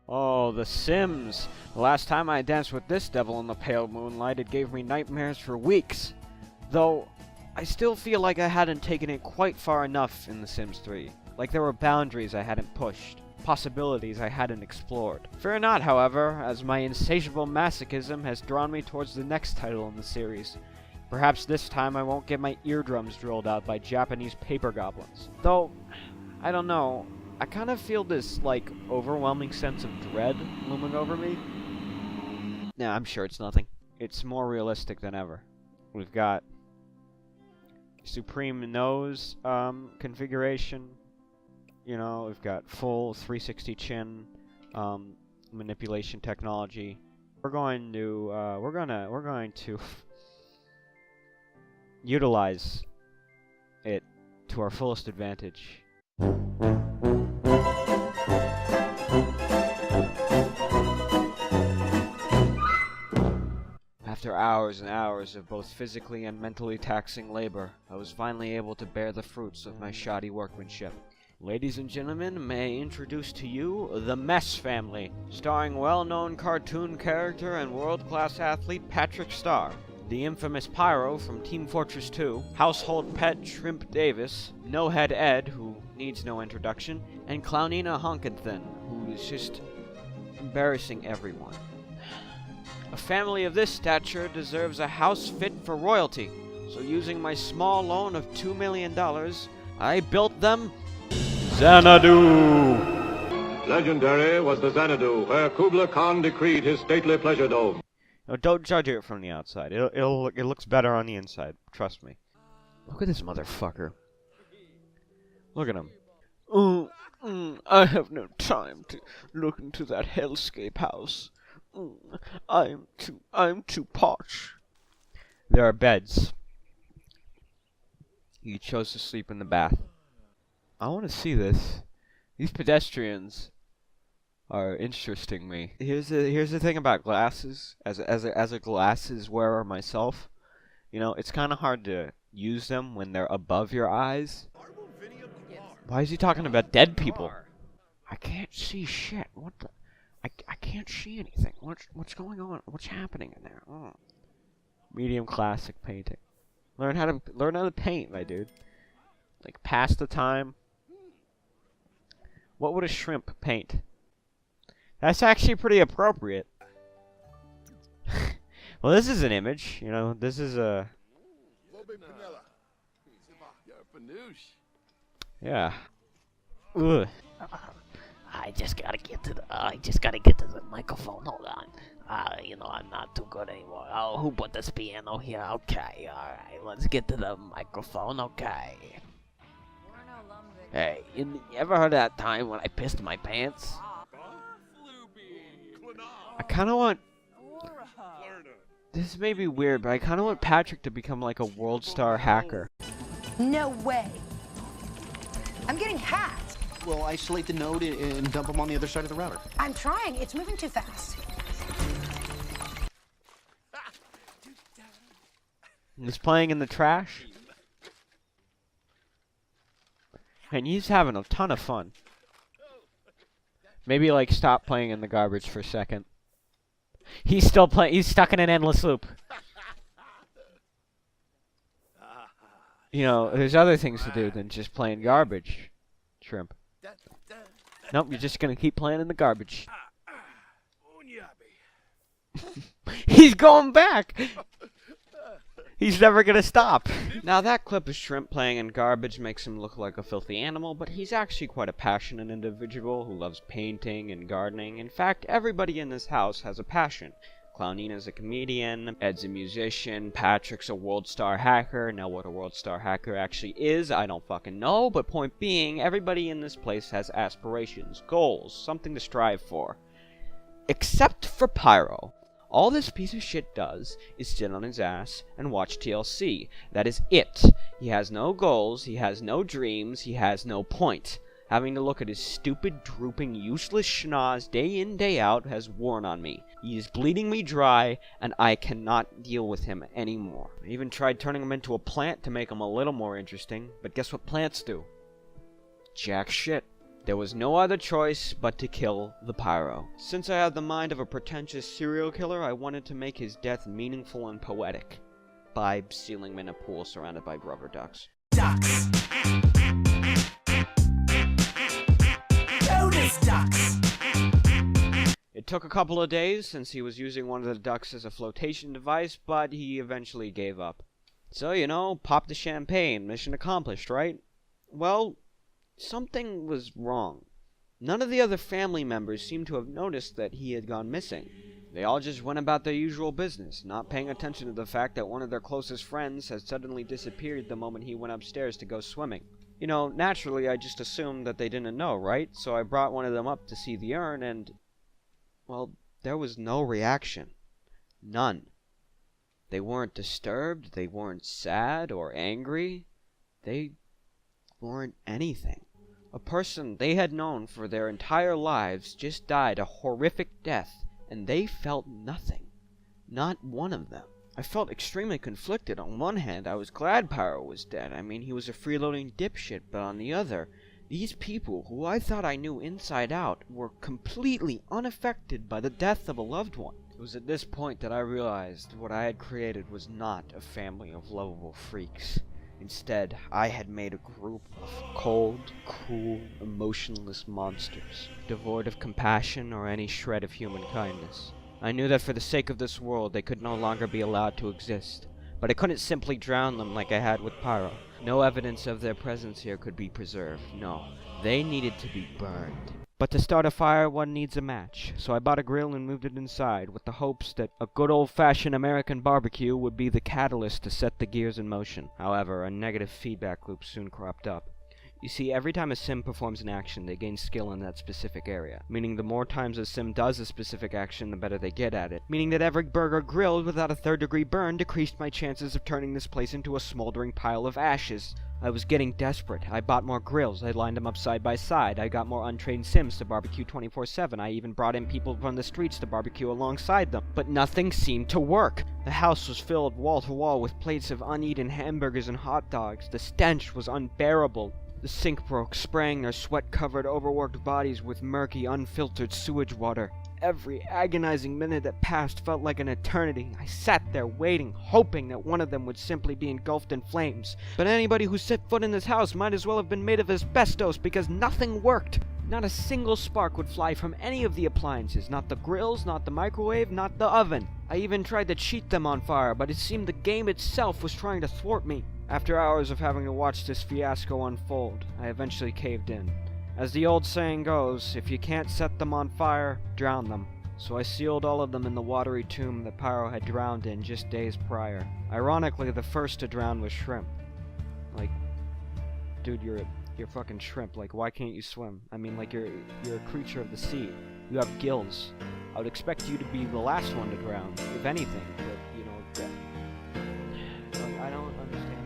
Oh, The Sims. The last time I danced with this devil in the pale moonlight, it gave me nightmares for weeks. Though, I still feel like I hadn't taken it quite far enough in The Sims 3. Like there were boundaries I hadn't pushed, possibilities I hadn't explored. Fear not, however, as my insatiable masochism has drawn me towards the next title in the series. Perhaps this time I won't get my eardrums drilled out by Japanese paper goblins. Though, I don't know. I kind of feel this, like, overwhelming sense of dread looming over me. Nah, I'm sure it's nothing. It's more realistic than ever. We've got Supreme Nose configuration. You know, we've got full 360 chin manipulation technology. We're going to utilize it to our fullest advantage. After hours and hours of both physically and mentally taxing labor, I was finally able to bear the fruits of my shoddy workmanship. Ladies and gentlemen, may I introduce to you The Mess Family, starring well-known cartoon character and world-class athlete Patrick Star, the infamous Pyro from Team Fortress 2, household pet Shrimp Davis, No-Head Ed, who needs no introduction, and Clownina Honkinthin, who is just embarrassing everyone. A family of this stature deserves a house fit for royalty, so using my small loan of $2 million, I built them Xanadu! Legendary was the Xanadu, where Kubla Khan decreed his stately pleasure dome. Now, don't judge it from the outside. It looks better on the inside. Trust me. Look at this motherfucker. Look at him. I have no time to look into that hellscape house. I'm too parched. There are beds. He chose to sleep in the bath. I want to see this. These pedestrians are interesting me. Here's the thing about glasses. As a glasses wearer myself, you know, it's kind of hard to use them when they're above your eyes. Why is he talking about dead people? I can't see shit. What the? I can't see anything. What's going on? What's happening in there? Oh. Medium classic painting. Learn how to paint, my dude. Like pass the time. What would a shrimp paint? That's actually pretty appropriate. Well, this is an image. You know, this is a. Yeah. Ugh. I just gotta get to the microphone. Hold on. I'm not too good anymore. Oh, who put this piano here? Okay, alright. Let's get to the microphone. Okay. Hey, you ever heard of that time when I pissed my pants? I kind of want. This may be weird, but I kind of want Patrick to become like a world star hacker. No way. I'm getting hacked. Well, isolate the node and dump them on the other side of the router. I'm trying. It's moving too fast. He's playing in the trash. And he's having a ton of fun. Maybe, like, stop playing in the garbage for a second. He's still playing. He's stuck in an endless loop. You know, there's other things to do than just playing garbage, Shrimp. Nope, you're just gonna keep playing in the garbage. He's going back! He's never gonna stop. Now that clip of Shrimp playing in garbage makes him look like a filthy animal, but he's actually quite a passionate individual who loves painting and gardening. In fact, everybody in this house has a passion. Clownina's a comedian, Ed's a musician, Patrick's a world star hacker. Now what a world star hacker actually is, I don't fucking know, but point being, everybody in this place has aspirations, goals, something to strive for. Except for Pyro. All this piece of shit does is sit on his ass and watch TLC. That is it. He has no goals, he has no dreams, he has no point. Having to look at his stupid, drooping, useless schnoz day in, day out has worn on me. He is bleeding me dry, and I cannot deal with him anymore. I even tried turning him into a plant to make him a little more interesting, but guess what plants do? Jack shit. There was no other choice but to kill the Pyro. Since I had the mind of a pretentious serial killer, I wanted to make his death meaningful and poetic by sealing him in a pool surrounded by rubber ducks. Ducks. Jonas Ducks. It took a couple of days since he was using one of the ducks as a flotation device, but he eventually gave up. So, you know, pop the champagne, mission accomplished, right? Well, something was wrong. None of the other family members seemed to have noticed that he had gone missing. They all just went about their usual business, not paying attention to the fact that one of their closest friends had suddenly disappeared the moment he went upstairs to go swimming. You know, naturally I just assumed that they didn't know, right? So I brought one of them up to see the urn and... well, there was no reaction. None. They weren't disturbed, they weren't sad or angry. They weren't anything. A person they had known for their entire lives just died a horrific death, and they felt nothing. Not one of them. I felt extremely conflicted. On one hand, I was glad Pyro was dead. I mean, he was a freeloading dipshit, but on the other, these people, who I thought I knew inside out, were completely unaffected by the death of a loved one. It was at this point that I realized what I had created was not a family of lovable freaks. Instead, I had made a group of cold, cruel, emotionless monsters, devoid of compassion or any shred of human kindness. I knew that for the sake of this world, they could no longer be allowed to exist, but I couldn't simply drown them like I had with Pyro. No evidence of their presence here could be preserved. No, they needed to be burned. But to start a fire, one needs a match, so I bought a grill and moved it inside, with the hopes that a good old-fashioned American barbecue would be the catalyst to set the gears in motion. However, a negative feedback loop soon cropped up. You see, every time a sim performs an action, they gain skill in that specific area, meaning the more times a sim does a specific action, the better they get at it, meaning that every burger grilled without a third-degree burn decreased my chances of turning this place into a smoldering pile of ashes. I was getting desperate. I bought more grills. I lined them up side by side. I got more untrained sims to barbecue 24/7. I even brought in people from the streets to barbecue alongside them. But nothing seemed to work. The house was filled wall to wall with plates of uneaten hamburgers and hot dogs. The stench was unbearable. The sink broke, spraying their sweat-covered, overworked bodies with murky, unfiltered sewage water. Every agonizing minute that passed felt like an eternity. I sat there waiting, hoping that one of them would simply be engulfed in flames. But anybody who set foot in this house might as well have been made of asbestos, because nothing worked. Not a single spark would fly from any of the appliances. Not the grills, not the microwave, not the oven. I even tried to cheat them on fire, but it seemed the game itself was trying to thwart me. After hours of having to watch this fiasco unfold, I eventually caved in. As the old saying goes, if you can't set them on fire, drown them. So I sealed all of them in the watery tomb that Pyro had drowned in just days prior. Ironically, the first to drown was Shrimp. Like, dude, you're fucking shrimp. Like, why can't you swim? I mean, like, you're a creature of the sea. You have gills. I would expect you to be the last one to drown, if anything. But, you know, I don't understand.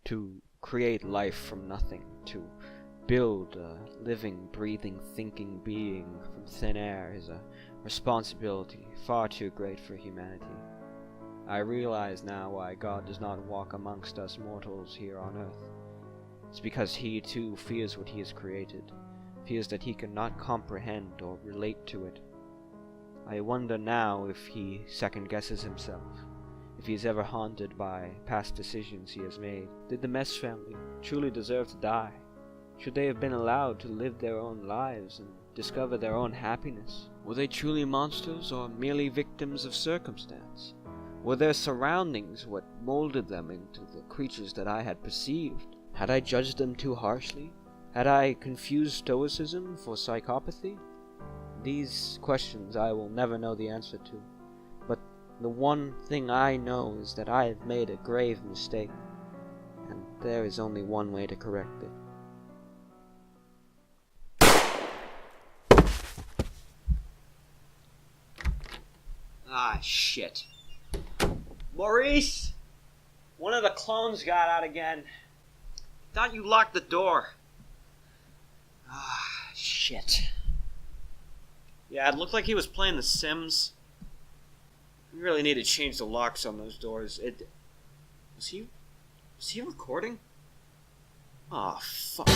To create life from nothing, to build a living, breathing, thinking being from thin air is a responsibility far too great for humanity. I realize now why God does not walk amongst us mortals here on earth. It's because he too fears what he has created, fears that he cannot comprehend or relate to it. I wonder now if he second-guesses himself. If he is ever haunted by past decisions he has made. Did the Mess family truly deserve to die? Should they have been allowed to live their own lives and discover their own happiness? Were they truly monsters or merely victims of circumstance? Were their surroundings what molded them into the creatures that I had perceived? Had I judged them too harshly? Had I confused stoicism for psychopathy? These questions I will never know the answer to. But The one thing I know is that I have made a grave mistake, and there is only one way to correct it. Ah, shit. Maurice! One of the clones got out again. Thought you locked the door. Ah, shit. Yeah, it looked like he was playing The Sims. We really need to change the locks on those doors. Was he recording? Oh, fuck.